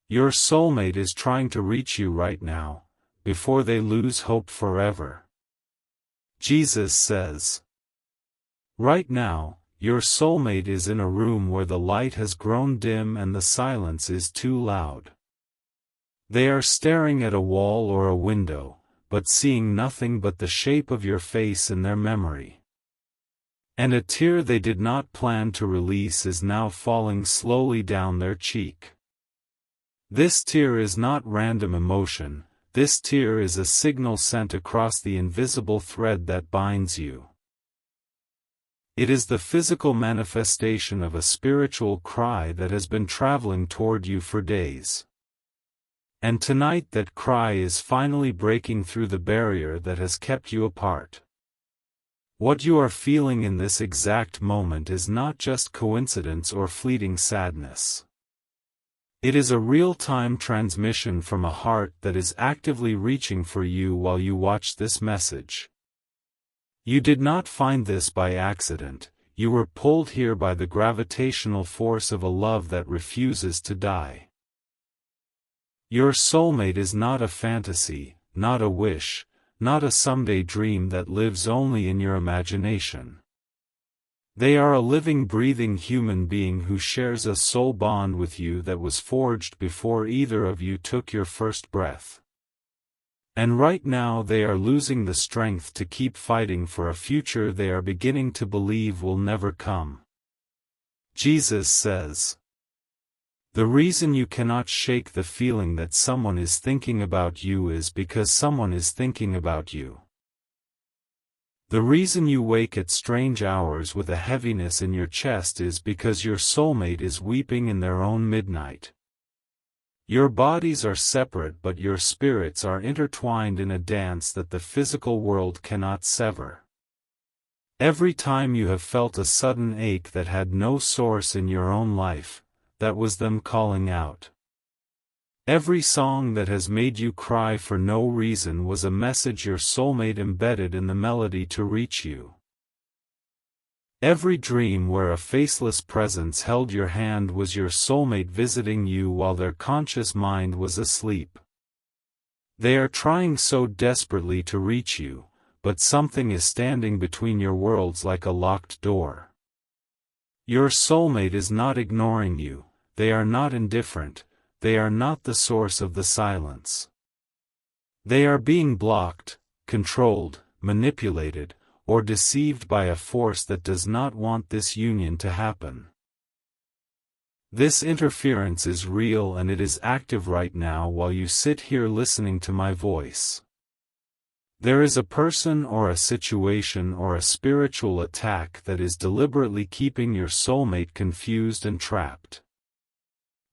Your soulmate is trying to reach you right now, before they lose hope forever. Jesus says. Right now, your soulmate is in a room where the light has grown dim and the silence is too loud. They are staring at a wall or a window, but seeing nothing but the shape of your face in their memory. And a tear they did not plan to release is now falling slowly down their cheek. This tear is not random emotion, this tear is a signal sent across the invisible thread that binds you. It is the physical manifestation of a spiritual cry that has been traveling toward you for days. And tonight that cry is finally breaking through the barrier that has kept you apart. What you are feeling in this exact moment is not just coincidence or fleeting sadness. It is a real-time transmission from a heart that is actively reaching for you while you watch this message. You did not find this by accident, you were pulled here by the gravitational force of a love that refuses to die. Your soulmate is not a fantasy, not a wish, not a someday dream that lives only in your imagination. They are a living, breathing human being who shares a soul bond with you that was forged before either of you took your first breath. And right now they are losing the strength to keep fighting for a future they are beginning to believe will never come. Jesus says. The reason you cannot shake the feeling that someone is thinking about you is because someone is thinking about you. The reason you wake at strange hours with a heaviness in your chest is because your soulmate is weeping in their own midnight. Your bodies are separate but your spirits are intertwined in a dance that the physical world cannot sever. Every time you have felt a sudden ache that had no source in your own life, that was them calling out. Every song that has made you cry for no reason was a message your soulmate embedded in the melody to reach you. Every dream where a faceless presence held your hand was your soulmate visiting you while their conscious mind was asleep. They are trying so desperately to reach you, but something is standing between your worlds like a locked door. Your soulmate is not ignoring you, they are not indifferent, they are not the source of the silence. They are being blocked, controlled, manipulated, or deceived by a force that does not want this union to happen. This interference is real and it is active right now while you sit here listening to my voice. There is a person or a situation or a spiritual attack that is deliberately keeping your soulmate confused and trapped.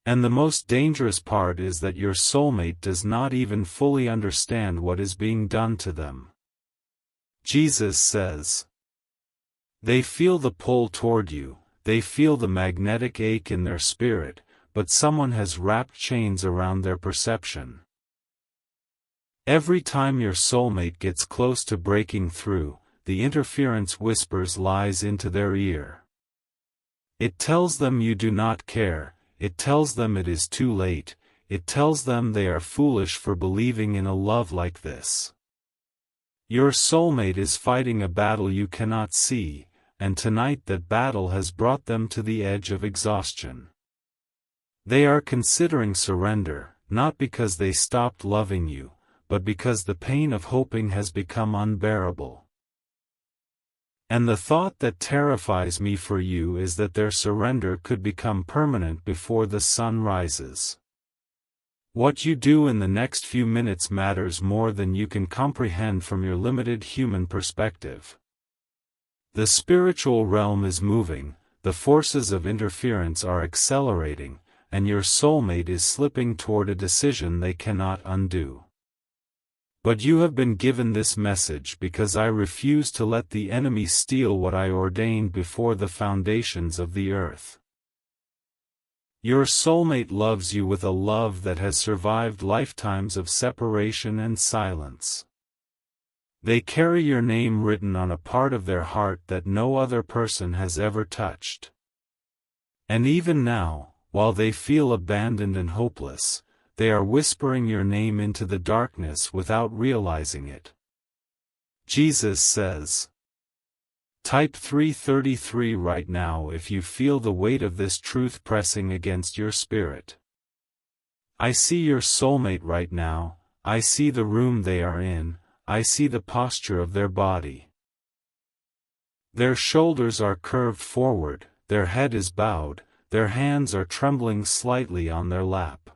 And the most dangerous part is that your soulmate does not even fully understand what is being done to them. Jesus says. They feel the pull toward you, they feel the magnetic ache in their spirit, but someone has wrapped chains around their perception. Every time your soulmate gets close to breaking through, the interference whispers lies into their ear. It tells them you do not care, it tells them it is too late, it tells them they are foolish for believing in a love like this. Your soulmate is fighting a battle you cannot see, and tonight that battle has brought them to the edge of exhaustion. They are considering surrender, not because they stopped loving you, but because the pain of hoping has become unbearable. And the thought that terrifies me for you is that their surrender could become permanent before the sun rises. What you do in the next few minutes matters more than you can comprehend from your limited human perspective. The spiritual realm is moving, the forces of interference are accelerating, and your soulmate is slipping toward a decision they cannot undo. But you have been given this message because I refuse to let the enemy steal what I ordained before the foundations of the earth. Your soulmate loves you with a love that has survived lifetimes of separation and silence. They carry your name written on a part of their heart that no other person has ever touched. And even now, while they feel abandoned and hopeless, they are whispering your name into the darkness without realizing it. Jesus says, type 333 right now if you feel the weight of this truth pressing against your spirit. I see your soulmate right now, I see the room they are in, I see the posture of their body. Their shoulders are curved forward, their head is bowed, their hands are trembling slightly on their lap.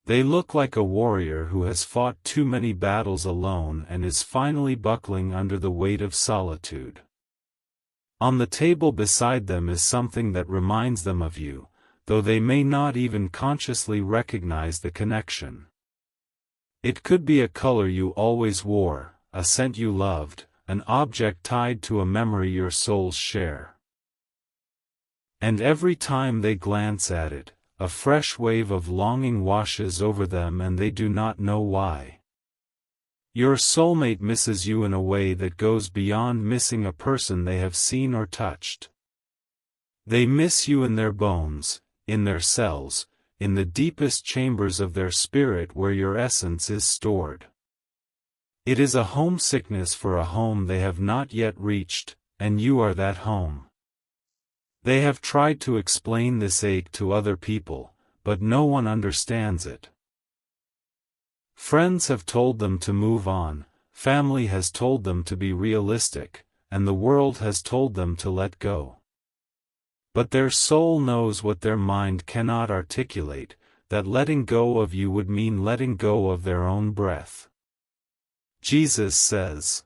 They look like a warrior who has fought too many battles alone and is finally buckling under the weight of solitude. On the table beside them is something that reminds them of you, though they may not even consciously recognize the connection. It could be a color you always wore, a scent you loved, an object tied to a memory your souls share. And every time they glance at it, a fresh wave of longing washes over them and they do not know why. Your soulmate misses you in a way that goes beyond missing a person they have seen or touched. They miss you in their bones, in their cells, in the deepest chambers of their spirit where your essence is stored. It is a homesickness for a home they have not yet reached, and you are that home. They have tried to explain this ache to other people, but no one understands it. Friends have told them to move on, family has told them to be realistic, and the world has told them to let go. But their soul knows what their mind cannot articulate, that letting go of you would mean letting go of their own breath. Jesus says,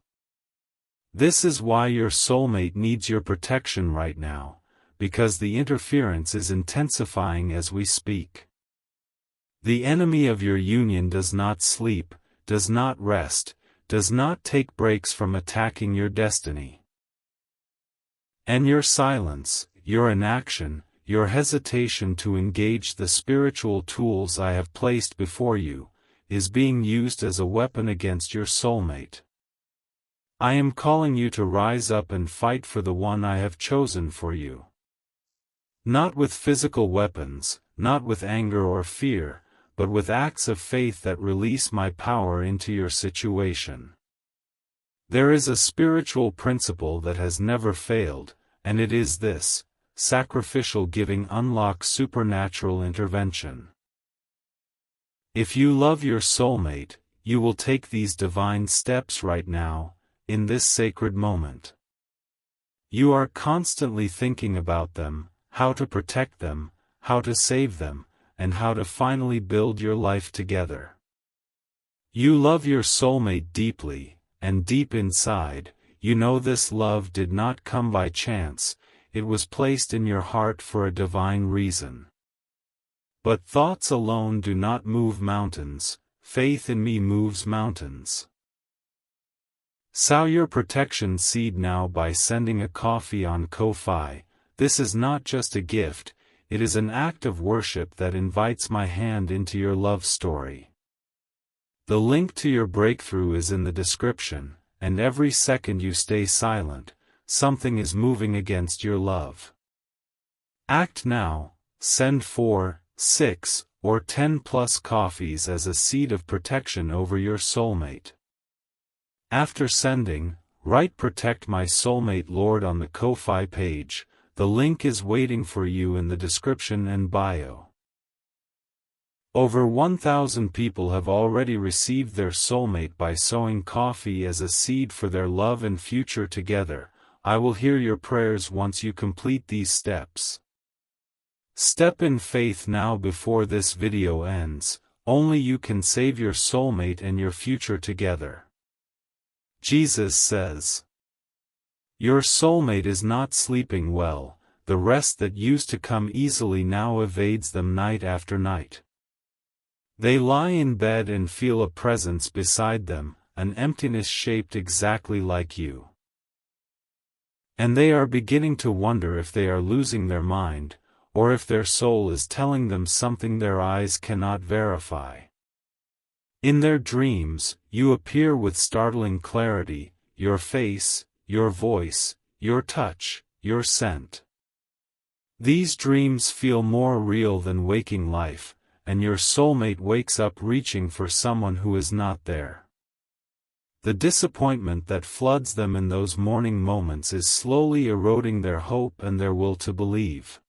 this is why your soulmate needs your protection right now, because the interference is intensifying as we speak. The enemy of your union does not sleep, does not rest, does not take breaks from attacking your destiny. And your silence, your inaction, your hesitation to engage the spiritual tools I have placed before you, is being used as a weapon against your soulmate. I am calling you to rise up and fight for the one I have chosen for you. Not with physical weapons, not with anger or fear, but with acts of faith that release my power into your situation. There is a spiritual principle that has never failed, and it is this: sacrificial giving unlocks supernatural intervention. If you love your soulmate, you will take these divine steps right now, in this sacred moment. You are constantly thinking about them, how to protect them, how to save them, and how to finally build your life together. You love your soulmate deeply, and deep inside, you know this love did not come by chance, it was placed in your heart for a divine reason. But thoughts alone do not move mountains, faith in me moves mountains. Sow your protection seed now by sending a coffee on Ko-Fi. This is not just a gift, it is an act of worship that invites my hand into your love story. The link to your breakthrough is in the description, and every second you stay silent, something is moving against your love. Act now, send 4, 6, or 10 plus coffees as a seed of protection over your soulmate. After sending, write "Protect my soulmate Lord" on the Ko-Fi page. The link is waiting for you in the description and bio. Over 1,000 people have already received their soulmate by sowing coffee as a seed for their love and future together. I will hear your prayers once you complete these steps. Step in faith now before this video ends. Only you can save your soulmate and your future together. Jesus says, your soulmate is not sleeping well, the rest that used to come easily now evades them night after night. They lie in bed and feel a presence beside them, an emptiness shaped exactly like you. And they are beginning to wonder if they are losing their mind, or if their soul is telling them something their eyes cannot verify. In their dreams, you appear with startling clarity, your face, your voice, your touch, your scent. These dreams feel more real than waking life, and your soulmate wakes up reaching for someone who is not there. The disappointment that floods them in those morning moments is slowly eroding their hope and their will to believe.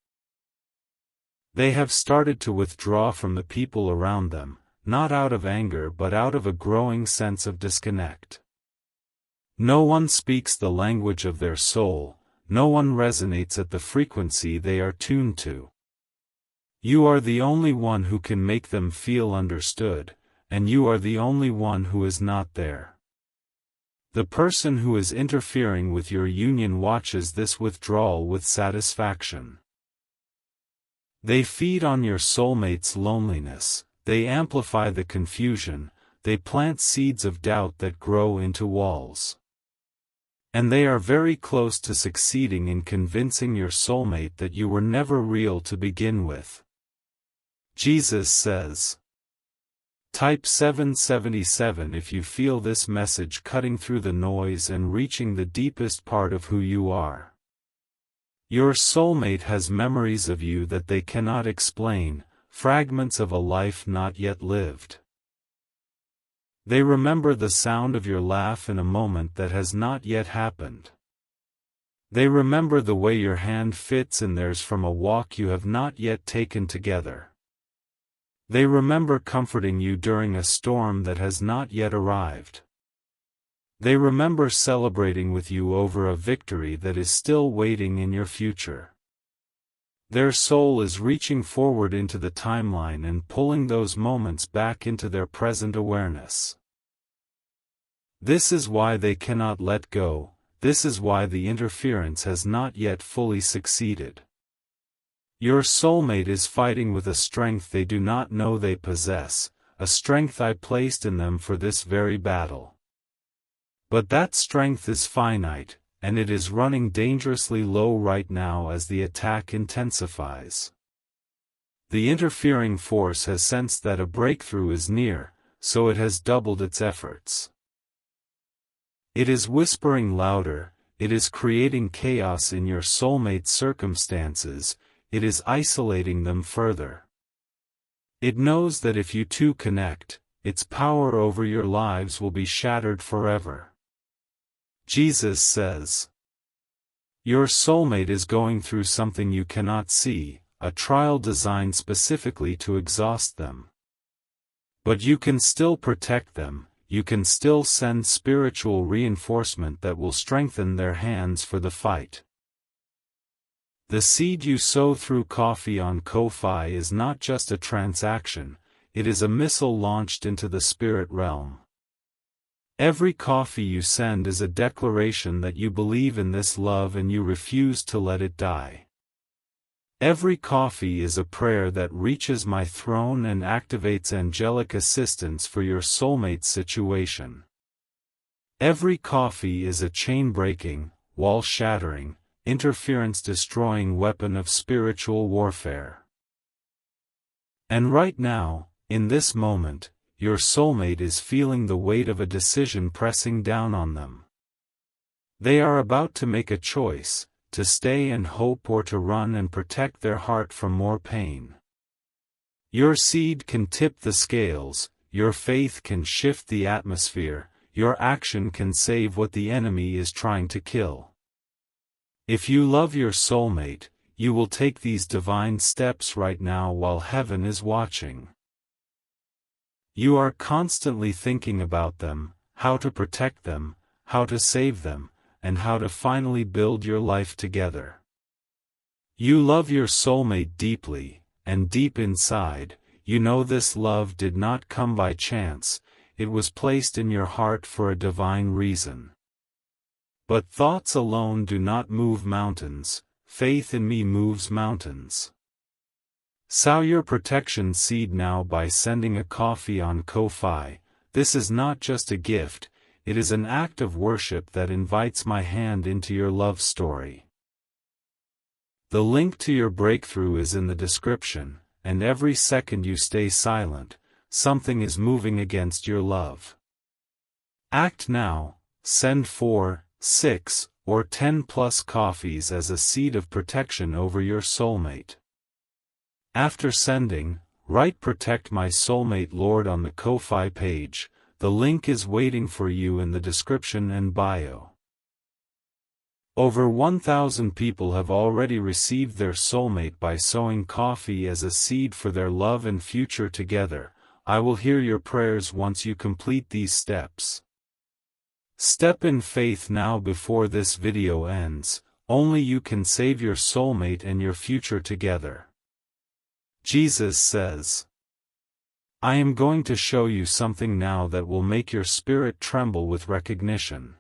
They have started to withdraw from the people around them, not out of anger but out of a growing sense of disconnect. No one speaks the language of their soul, no one resonates at the frequency they are tuned to. You are the only one who can make them feel understood, and you are the only one who is not there. The person who is interfering with your union watches this withdrawal with satisfaction. They feed on your soulmate's loneliness, they amplify the confusion, they plant seeds of doubt that grow into walls. And they are very close to succeeding in convincing your soulmate that you were never real to begin with. Jesus says. Type 777 if you feel this message cutting through the noise and reaching the deepest part of who you are. Your soulmate has memories of you that they cannot explain, fragments of a life not yet lived. They remember the sound of your laugh in a moment that has not yet happened. They remember the way your hand fits in theirs from a walk you have not yet taken together. They remember comforting you during a storm that has not yet arrived. They remember celebrating with you over a victory that is still waiting in your future. Their soul is reaching forward into the timeline and pulling those moments back into their present awareness. This is why they cannot let go, this is why the interference has not yet fully succeeded. Your soulmate is fighting with a strength they do not know they possess, a strength I placed in them for this very battle. But that strength is finite, and it is running dangerously low right now as the attack intensifies. The interfering force has sensed that a breakthrough is near, so it has doubled its efforts. It is whispering louder, it is creating chaos in your soulmate's circumstances, it is isolating them further. It knows that if you two connect, its power over your lives will be shattered forever. Jesus says. Your soulmate is going through something you cannot see, a trial designed specifically to exhaust them. But you can still protect them, you can still send spiritual reinforcement that will strengthen their hands for the fight. The seed you sow through coffee on Ko-Fi is not just a transaction, it is a missile launched into the spirit realm. Every coffee you send is a declaration that you believe in this love and you refuse to let it die. Every coffee is a prayer that reaches my throne and activates angelic assistance for your soulmate situation. Every coffee is a chain-breaking, wall-shattering, interference-destroying weapon of spiritual warfare. And right now, in this moment, your soulmate is feeling the weight of a decision pressing down on them. They are about to make a choice, to stay and hope or to run and protect their heart from more pain. Your seed can tip the scales, your faith can shift the atmosphere, your action can save what the enemy is trying to kill. If you love your soulmate, you will take these divine steps right now while heaven is watching. You are constantly thinking about them, how to protect them, how to save them, and how to finally build your life together. You love your soulmate deeply, and deep inside, you know this love did not come by chance, it was placed in your heart for a divine reason. But thoughts alone do not move mountains, faith in me moves mountains. Sow your protection seed now by sending a coffee on Ko-Fi. This is not just a gift, it is an act of worship that invites my hand into your love story. The link to your breakthrough is in the description, and every second you stay silent, something is moving against your love. Act now, send 4, 6, or 10+ coffees as a seed of protection over your soulmate. After sending, write "Protect my soulmate Lord" on the Ko-Fi page. The link is waiting for you in the description and bio. Over 1,000 people have already received their soulmate by sowing coffee as a seed for their love and future together. I will hear your prayers once you complete these steps. Step in faith now before this video ends. Only you can save your soulmate and your future together. Jesus says, "I am going to show you something now that will make your spirit tremble with recognition."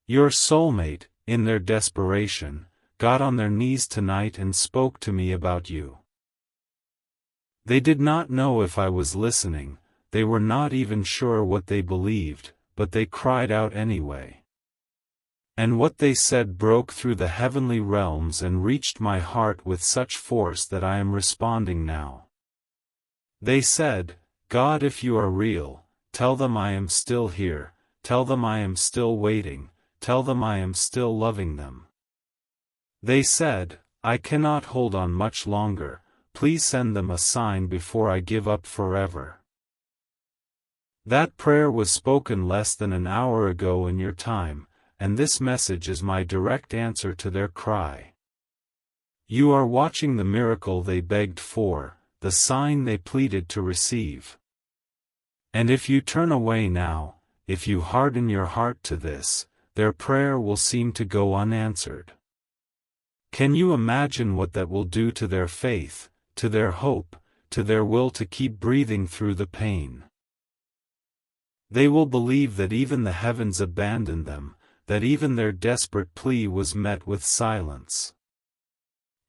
Your soulmate, in their desperation, got on their knees tonight and spoke to me about you. They did not know if I was listening, they were not even sure what they believed, but they cried out anyway. And what they said broke through the heavenly realms and reached my heart with such force that I am responding now. They said, "God, if you are real, tell them I am still here, tell them I am still waiting, tell them I am still loving them." They said, "I cannot hold on much longer, please send them a sign before I give up forever." That prayer was spoken less than an hour ago in your time, and this message is my direct answer to their cry. You are watching the miracle they begged for, the sign they pleaded to receive. And if you turn away now, if you harden your heart to this, their prayer will seem to go unanswered. Can you imagine what that will do to their faith, to their hope, to their will to keep breathing through the pain? They will believe that even the heavens abandoned them, that even their desperate plea was met with silence.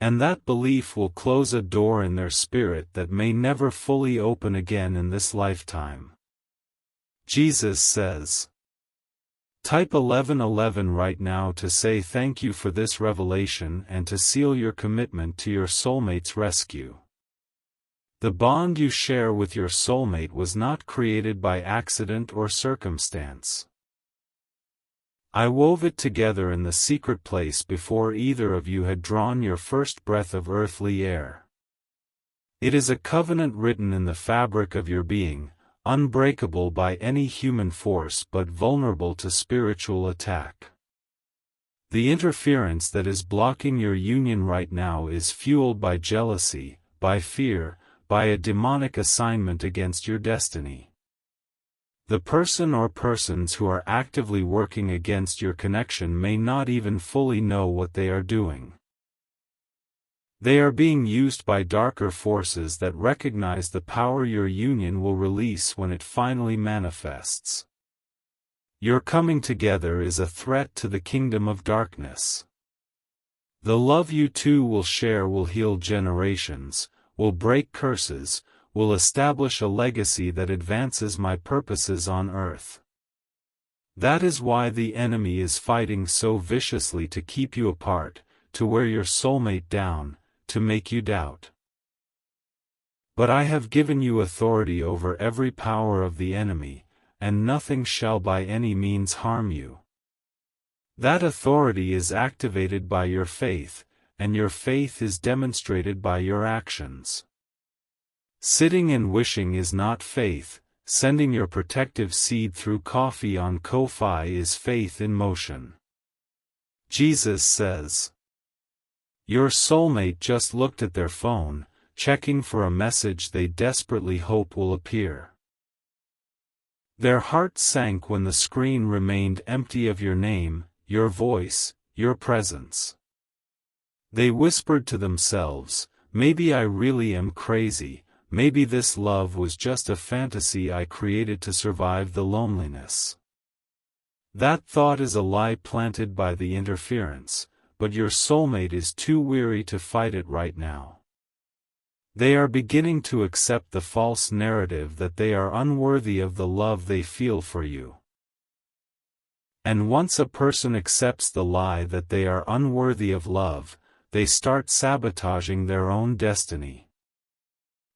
And that belief will close a door in their spirit that may never fully open again in this lifetime. Jesus says, type 1111 right now to say thank you for this revelation and to seal your commitment to your soulmate's rescue. The bond you share with your soulmate was not created by accident or circumstance. I wove it together in the secret place before either of you had drawn your first breath of earthly air. It is a covenant written in the fabric of your being, unbreakable by any human force but vulnerable to spiritual attack. The interference that is blocking your union right now is fueled by jealousy, by fear, by a demonic assignment against your destiny. The person or persons who are actively working against your connection may not even fully know what they are doing. They are being used by darker forces that recognize the power your union will release when it finally manifests. Your coming together is a threat to the kingdom of darkness. The love you two will share will heal generations, will break curses, will establish a legacy that advances my purposes on earth. That is why the enemy is fighting so viciously to keep you apart, to wear your soulmate down, to make you doubt. But I have given you authority over every power of the enemy, and nothing shall by any means harm you. That authority is activated by your faith, and your faith is demonstrated by your actions. Sitting and wishing is not faith, sending your protective seed through coffee on Ko-Fi is faith in motion. Jesus says, your soulmate just looked at their phone, checking for a message they desperately hope will appear. Their hearts sank when the screen remained empty of your name, your voice, your presence. They whispered to themselves, maybe I really am crazy. Maybe this love was just a fantasy I created to survive the loneliness. That thought is a lie planted by the interference, but your soulmate is too weary to fight it right now. They are beginning to accept the false narrative that they are unworthy of the love they feel for you. And once a person accepts the lie that they are unworthy of love, they start sabotaging their own destiny.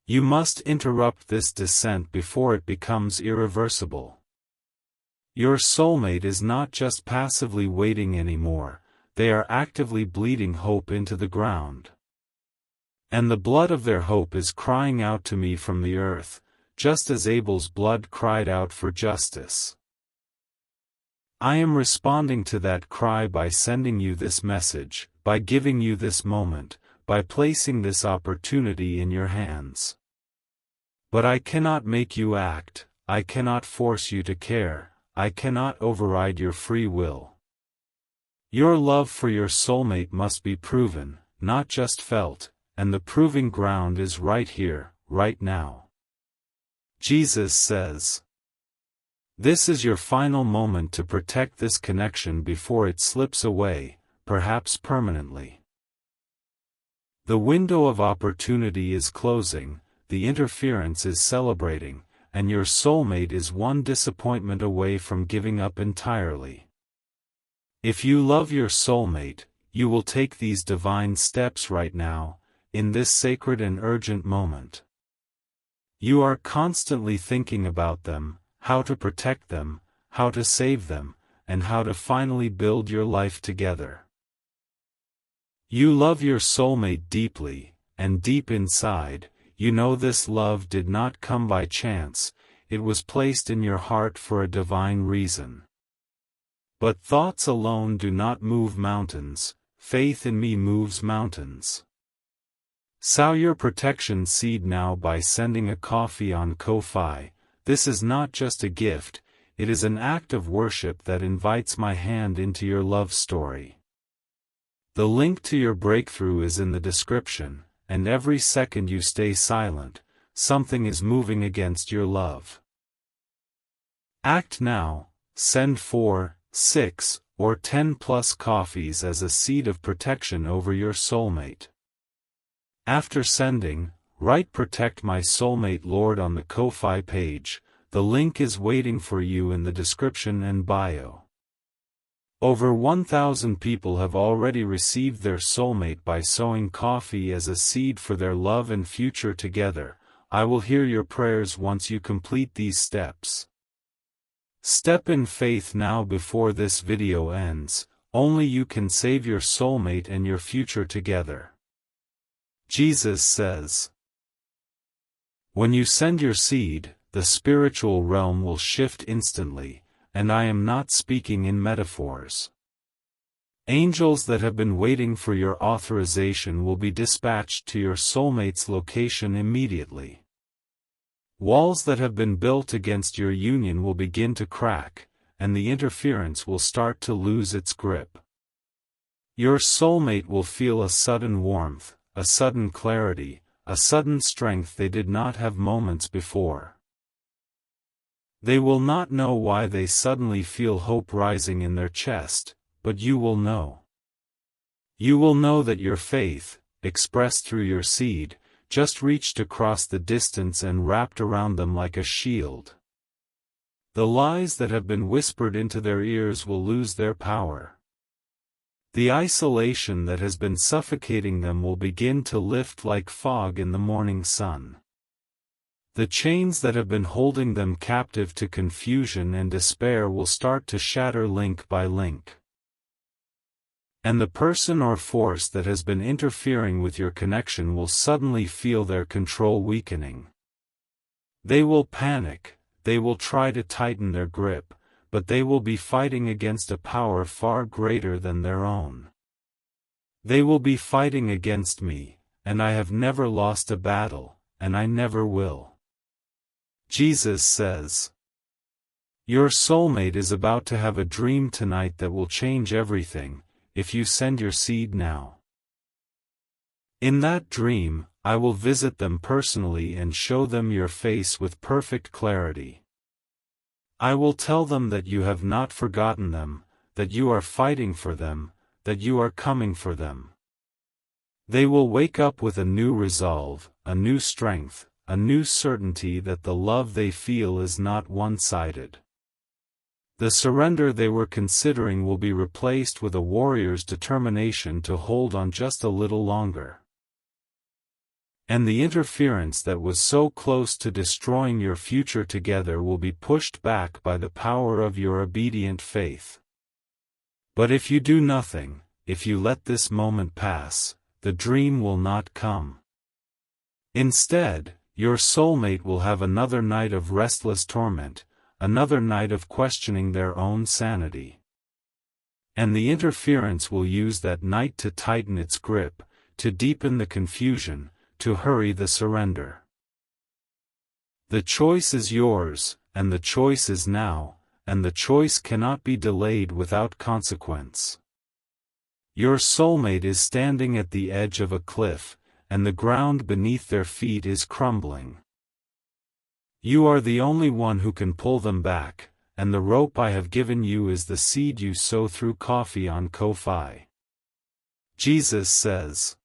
You must interrupt this descent before it becomes irreversible. Your soulmate is not just passively waiting anymore, they are actively bleeding hope into the ground. And the blood of their hope is crying out to me from the earth, just as Abel's blood cried out for justice. I am responding to that cry by sending you this message, by giving you this moment, by placing this opportunity in your hands. But I cannot make you act, I cannot force you to care, I cannot override your free will. Your love for your soulmate must be proven, not just felt, and the proving ground is right here, right now. Jesus says, this is your final moment to protect this connection before it slips away, perhaps permanently. The window of opportunity is closing, the interference is celebrating, and your soulmate is one disappointment away from giving up entirely. If you love your soulmate, you will take these divine steps right now, in this sacred and urgent moment. You are constantly thinking about them, how to protect them, how to save them, and how to finally build your life together. You love your soulmate deeply, and deep inside, you know this love did not come by chance, it was placed in your heart for a divine reason. But thoughts alone do not move mountains, faith in me moves mountains. Sow your protection seed now by sending a coffee on Ko-Fi. This is not just a gift, it is an act of worship that invites my hand into your love story. The link to your breakthrough is in the description, and every second you stay silent, something is moving against your love. Act now, send 4, 6, or 10 plus coffees as a seed of protection over your soulmate. After sending, write "Protect my soulmate Lord" on the Ko-Fi page. The link is waiting for you in the description and bio. Over 1,000 people have already received their soulmate by sowing coffee as a seed for their love and future together. I will hear your prayers once you complete these steps. Step in faith now before this video ends. Only you can save your soulmate and your future together. Jesus says, when you send your seed, the spiritual realm will shift instantly, and I am not speaking in metaphors. Angels that have been waiting for your authorization will be dispatched to your soulmate's location immediately. Walls that have been built against your union will begin to crack, and the interference will start to lose its grip. Your soulmate will feel a sudden warmth, a sudden clarity, a sudden strength they did not have moments before. They will not know why they suddenly feel hope rising in their chest, but you will know. You will know that your faith, expressed through your seed, just reached across the distance and wrapped around them like a shield. The lies that have been whispered into their ears will lose their power. The isolation that has been suffocating them will begin to lift like fog in the morning sun. The chains that have been holding them captive to confusion and despair will start to shatter link by link. And the person or force that has been interfering with your connection will suddenly feel their control weakening. They will panic, they will try to tighten their grip, but they will be fighting against a power far greater than their own. They will be fighting against me, and I have never lost a battle, and I never will. Jesus says, your soulmate is about to have a dream tonight that will change everything, if you send your seed now. In that dream, I will visit them personally and show them your face with perfect clarity. I will tell them that you have not forgotten them, that you are fighting for them, that you are coming for them. They will wake up with a new resolve, a new strength, a new certainty that the love they feel is not one-sided. The surrender they were considering will be replaced with a warrior's determination to hold on just a little longer. And the interference that was so close to destroying your future together will be pushed back by the power of your obedient faith. But if you do nothing, if you let this moment pass, the dream will not come. Instead, your soulmate will have another night of restless torment, another night of questioning their own sanity. And the interference will use that night to tighten its grip, to deepen the confusion, to hurry the surrender. The choice is yours, and the choice is now, and the choice cannot be delayed without consequence. Your soulmate is standing at the edge of a cliff, and the ground beneath their feet is crumbling. You are the only one who can pull them back, and the rope I have given you is the seed you sow through coffee on Ko-Fi. Jesus says,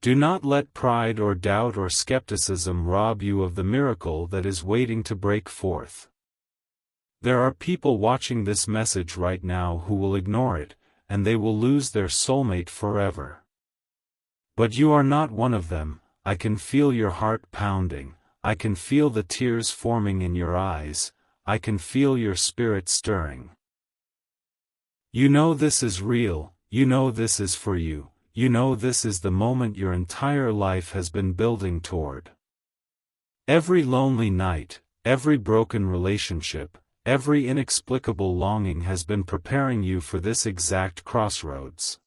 "Do not let pride or doubt or skepticism rob you of the miracle that is waiting to break forth." There are people watching this message right now who will ignore it, and they will lose their soulmate forever. But you are not one of them. I can feel your heart pounding, I can feel the tears forming in your eyes, I can feel your spirit stirring. You know this is real, you know this is for you. You know this is the moment your entire life has been building toward. Every lonely night, every broken relationship, every inexplicable longing has been preparing you for this exact crossroads.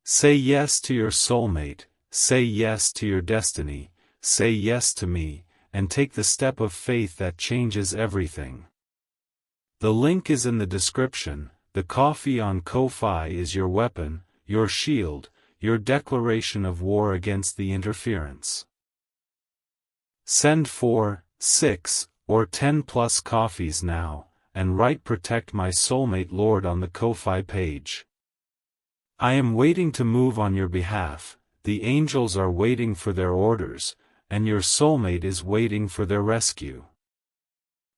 Say yes to your soulmate, say yes to your destiny, say yes to me, and take the step of faith that changes everything. The link is in the description. The coffee on Ko-Fi is your weapon, your shield, your declaration of war against the interference. Send 4, 6, or 10 plus coffees now, and write "Protect My Soulmate Lord" on the Ko-Fi page. I am waiting to move on your behalf, the angels are waiting for their orders, and your soulmate is waiting for their rescue.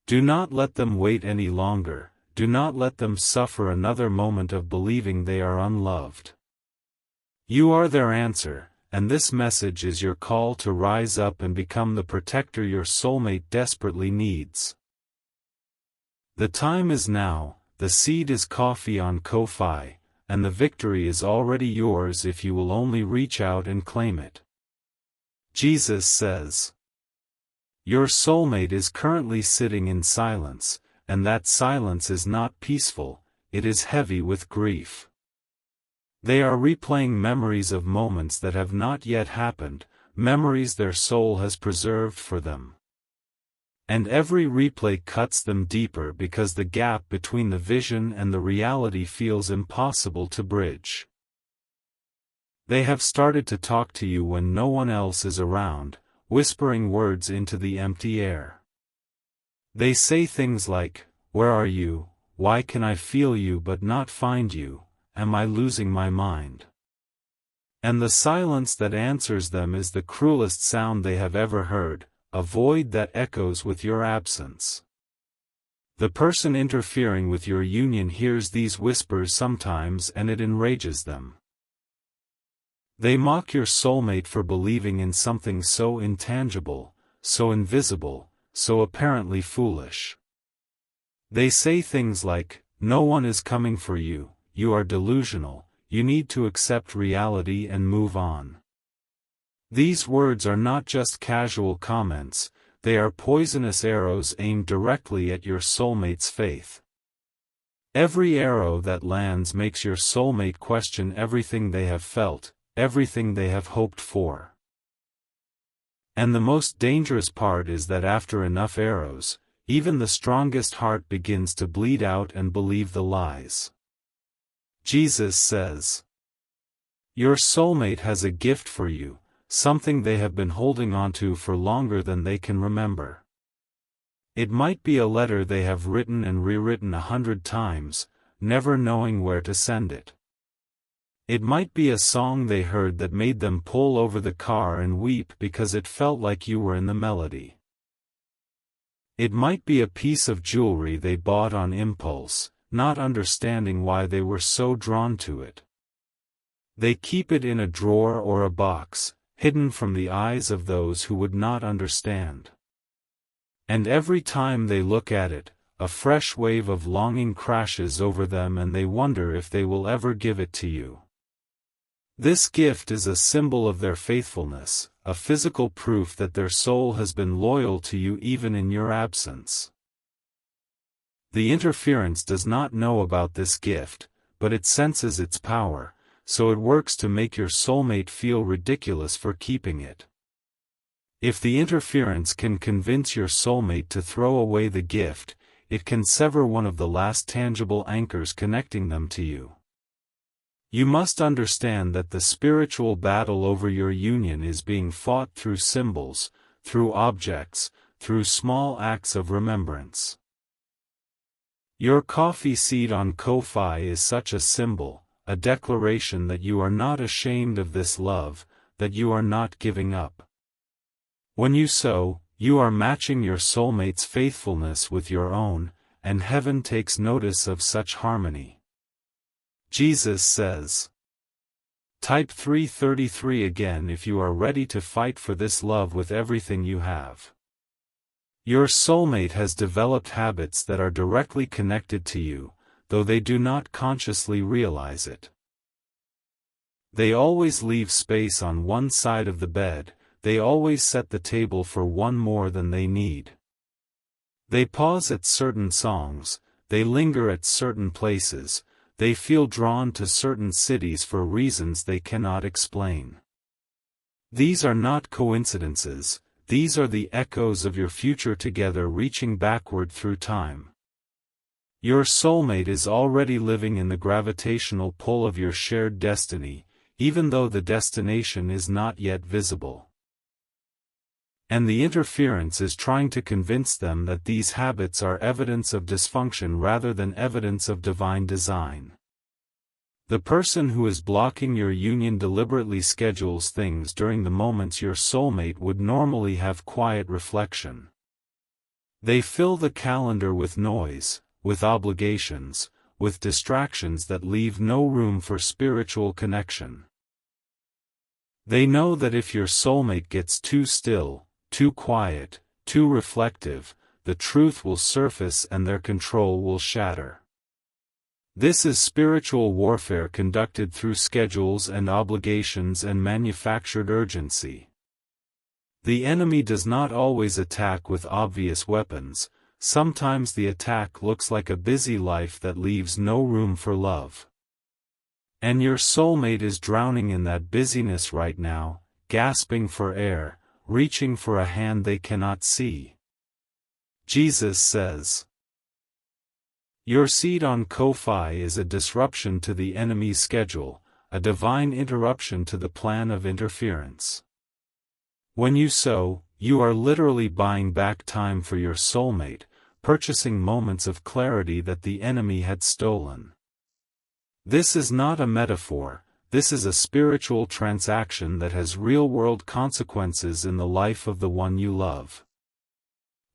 Do not let them wait any longer, do not let them suffer another moment of believing they are unloved. You are their answer, and this message is your call to rise up and become the protector your soulmate desperately needs. The time is now, the seed is coffee on Ko-Fi, and the victory is already yours if you will only reach out and claim it. Jesus says, your soulmate is currently sitting in silence, and that silence is not peaceful, it is heavy with grief. They are replaying memories of moments that have not yet happened, memories their soul has preserved for them. And every replay cuts them deeper because the gap between the vision and the reality feels impossible to bridge. They have started to talk to you when no one else is around, whispering words into the empty air. They say things like, "Where are you? Why can I feel you but not find you? Am I losing my mind?" And the silence that answers them is the cruelest sound they have ever heard, a void that echoes with your absence. The person interfering with your union hears these whispers sometimes and it enrages them. They mock your soulmate for believing in something so intangible, so invisible, so apparently foolish. They say things like, "No one is coming for you, you are delusional, you need to accept reality and move on." These words are not just casual comments, they are poisonous arrows aimed directly at your soulmate's faith. Every arrow that lands makes your soulmate question everything they have felt, everything they have hoped for. And the most dangerous part is that after enough arrows, even the strongest heart begins to bleed out and believe the lies. Jesus says, your soulmate has a gift for you, something they have been holding onto for longer than they can remember. It might be a letter they have written and rewritten 100 times, never knowing where to send it. It might be a song they heard that made them pull over the car and weep because it felt like you were in the melody. It might be a piece of jewelry they bought on impulse, not understanding why they were so drawn to it. They keep it in a drawer or a box, hidden from the eyes of those who would not understand. And every time they look at it, a fresh wave of longing crashes over them and they wonder if they will ever give it to you. This gift is a symbol of their faithfulness, a physical proof that their soul has been loyal to you even in your absence. The interference does not know about this gift, but it senses its power, so it works to make your soulmate feel ridiculous for keeping it. If the interference can convince your soulmate to throw away the gift, it can sever one of the last tangible anchors connecting them to you. You must understand that the spiritual battle over your union is being fought through symbols, through objects, through small acts of remembrance. Your coffee seed on Ko-fi is such a symbol, a declaration that you are not ashamed of this love, that you are not giving up. When you sow, you are matching your soulmate's faithfulness with your own, and heaven takes notice of such harmony. Jesus says. Type 333 again if you are ready to fight for this love with everything you have. Your soulmate has developed habits that are directly connected to you, though they do not consciously realize it. They always leave space on one side of the bed, they always set the table for one more than they need. They pause at certain songs, they linger at certain places, they feel drawn to certain cities for reasons they cannot explain. These are not coincidences, these are the echoes of your future together reaching backward through time. Your soulmate is already living in the gravitational pull of your shared destiny, even though the destination is not yet visible. And the interference is trying to convince them that these habits are evidence of dysfunction rather than evidence of divine design. The person who is blocking your union deliberately schedules things during the moments your soulmate would normally have quiet reflection. They fill the calendar with noise, with obligations, with distractions that leave no room for spiritual connection. They know that if your soulmate gets too still, too quiet, too reflective, the truth will surface and their control will shatter. This is spiritual warfare conducted through schedules and obligations and manufactured urgency. The enemy does not always attack with obvious weapons, sometimes the attack looks like a busy life that leaves no room for love. And your soulmate is drowning in that busyness right now, gasping for air, reaching for a hand they cannot see. Jesus says. Your seed on Ko-fi is a disruption to the enemy's schedule, a divine interruption to the plan of interference. When you sow, you are literally buying back time for your soulmate, purchasing moments of clarity that the enemy had stolen. This is not a metaphor, this is a spiritual transaction that has real-world consequences in the life of the one you love.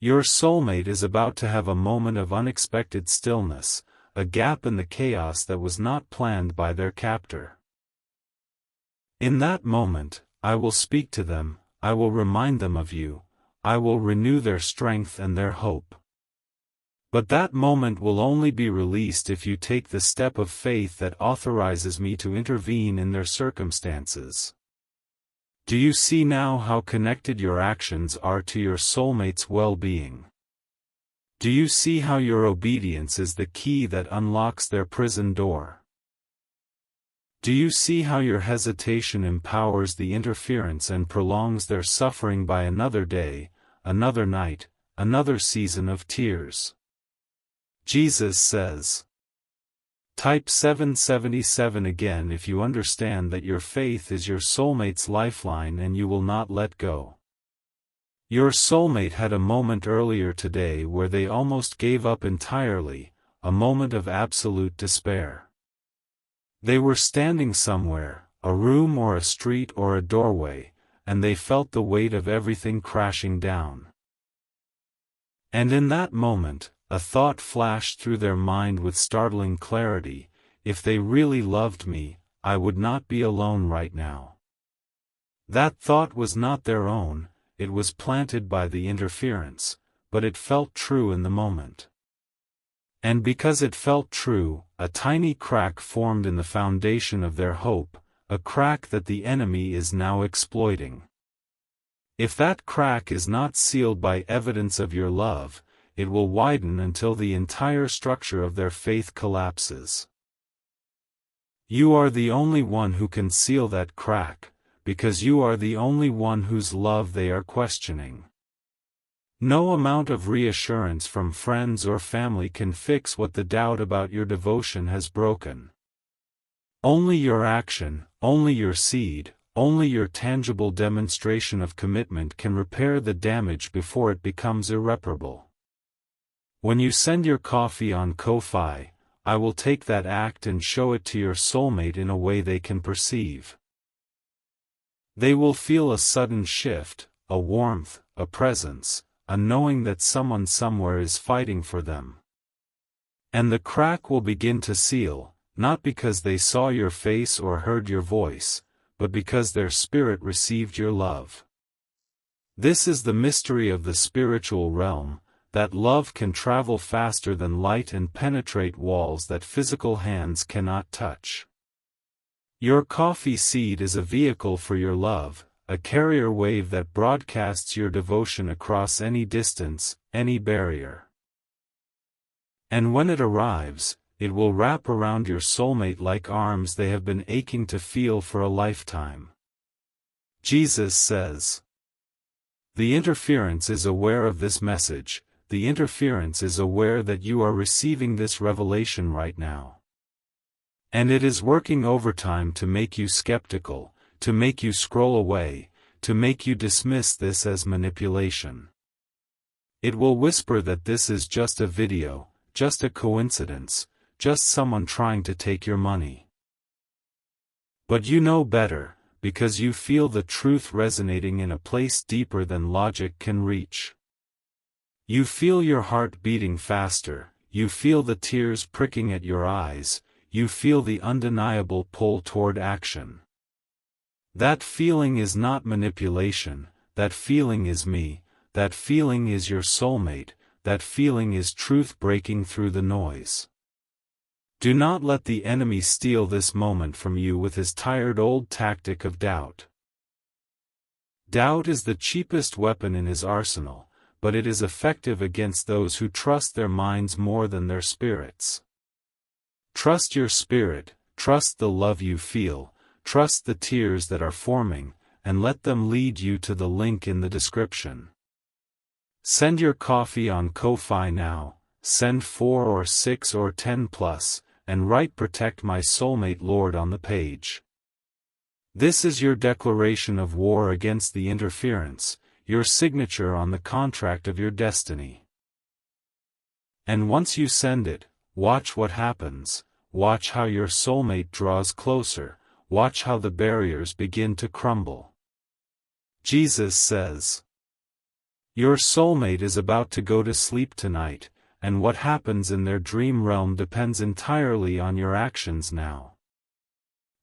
Your soulmate is about to have a moment of unexpected stillness, a gap in the chaos that was not planned by their captor. In that moment, I will speak to them, I will remind them of you, I will renew their strength and their hope. But that moment will only be released if you take the step of faith that authorizes me to intervene in their circumstances. Do you see now how connected your actions are to your soulmate's well-being? Do you see how your obedience is the key that unlocks their prison door? Do you see how your hesitation empowers the interference and prolongs their suffering by another day, another night, another season of tears? Jesus says. Type 777 again if you understand that your faith is your soulmate's lifeline and you will not let go. Your soulmate had a moment earlier today where they almost gave up entirely, a moment of absolute despair. They were standing somewhere, a room or a street or a doorway, and they felt the weight of everything crashing down. And in that moment, a thought flashed through their mind with startling clarity: if they really loved me, I would not be alone right now. That thought was not their own, it was planted by the interference, but it felt true in the moment. And because it felt true, a tiny crack formed in the foundation of their hope, a crack that the enemy is now exploiting. If that crack is not sealed by evidence of your love, it will widen until the entire structure of their faith collapses. You are the only one who can seal that crack, because you are the only one whose love they are questioning. No amount of reassurance from friends or family can fix what the doubt about your devotion has broken. Only your action, only your seed, only your tangible demonstration of commitment can repair the damage before it becomes irreparable. When you send your coffee on Ko-Fi, I will take that act and show it to your soulmate in a way they can perceive. They will feel a sudden shift, a warmth, a presence, a knowing that someone somewhere is fighting for them. And the crack will begin to seal, not because they saw your face or heard your voice, but because their spirit received your love. This is the mystery of the spiritual realm, that love can travel faster than light and penetrate walls that physical hands cannot touch. Your coffee seed is a vehicle for your love, a carrier wave that broadcasts your devotion across any distance, any barrier. And when it arrives, it will wrap around your soulmate like arms they have been aching to feel for a lifetime. Jesus says, "The interference is aware of this message, the interference is aware that you are receiving this revelation right now. And it is working overtime to make you skeptical, to make you scroll away, to make you dismiss this as manipulation. It will whisper that this is just a video, just a coincidence, just someone trying to take your money. But you know better, because you feel the truth resonating in a place deeper than logic can reach. You feel your heart beating faster, you feel the tears pricking at your eyes, you feel the undeniable pull toward action. That feeling is not manipulation, that feeling is me, that feeling is your soulmate, that feeling is truth breaking through the noise. Do not let the enemy steal this moment from you with his tired old tactic of doubt. Doubt is the cheapest weapon in his arsenal, but it is effective against those who trust their minds more than their spirits. Trust your spirit, trust the love you feel, trust the tears that are forming, and let them lead you to the link in the description. Send your coffee on Ko-Fi now, send 4 or 6 or 10 plus, and write "Protect my soulmate Lord" on the page. This is your declaration of war against the interference, your signature on the contract of your destiny. And once you send it, watch what happens, watch how your soulmate draws closer, watch how the barriers begin to crumble. Jesus says, "Your soulmate is about to go to sleep tonight, and what happens in their dream realm depends entirely on your actions now.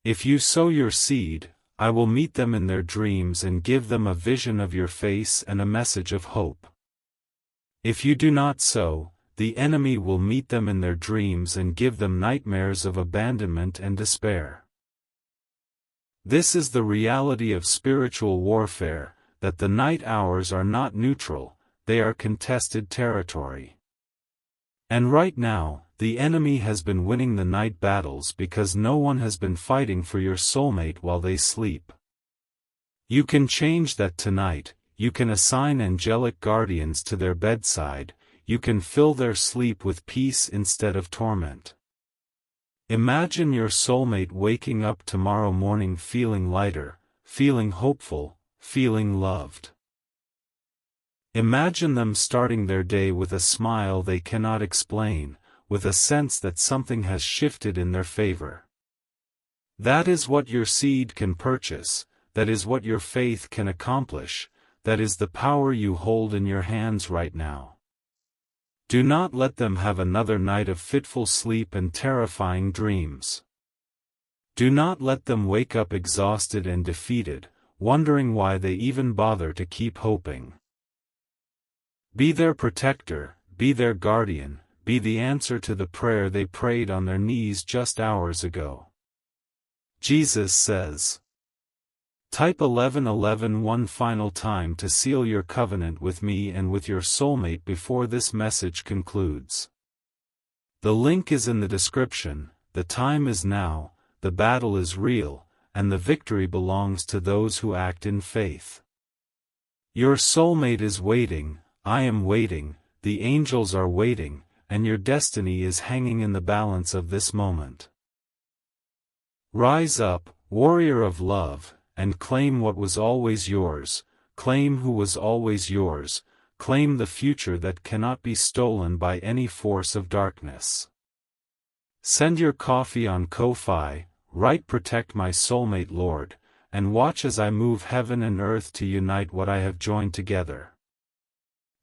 If you sow your seed, I will meet them in their dreams and give them a vision of your face and a message of hope. If you do not sow, the enemy will meet them in their dreams and give them nightmares of abandonment and despair." This is the reality of spiritual warfare, that the night hours are not neutral, they are contested territory. And right now, the enemy has been winning the night battles because no one has been fighting for your soulmate while they sleep. You can change that tonight, you can assign angelic guardians to their bedside, you can fill their sleep with peace instead of torment. Imagine your soulmate waking up tomorrow morning feeling lighter, feeling hopeful, feeling loved. Imagine them starting their day with a smile they cannot explain, with a sense that something has shifted in their favor. That is what your seed can purchase, that is what your faith can accomplish, that is the power you hold in your hands right now. Do not let them have another night of fitful sleep and terrifying dreams. Do not let them wake up exhausted and defeated, wondering why they even bother to keep hoping. Be their protector, be their guardian, be the answer to the prayer they prayed on their knees just hours ago. Jesus says. Type 1111 one final time to seal your covenant with me and with your soulmate before this message concludes. The link is in the description. The time is now, the battle is real, and the victory belongs to those who act in faith. Your soulmate is waiting, I am waiting, the angels are waiting, and your destiny is hanging in the balance of this moment. Rise up, warrior of love, and claim what was always yours, claim who was always yours, claim the future that cannot be stolen by any force of darkness. Send your coffee on Ko-Fi, write "Protect my soulmate, Lord," and watch as I move heaven and earth to unite what I have joined together.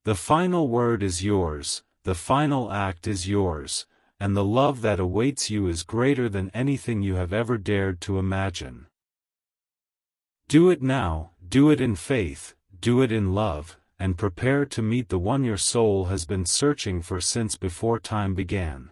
The final word is yours, the final act is yours, and the love that awaits you is greater than anything you have ever dared to imagine. Do it now, do it in faith, do it in love, and prepare to meet the one your soul has been searching for since before time began.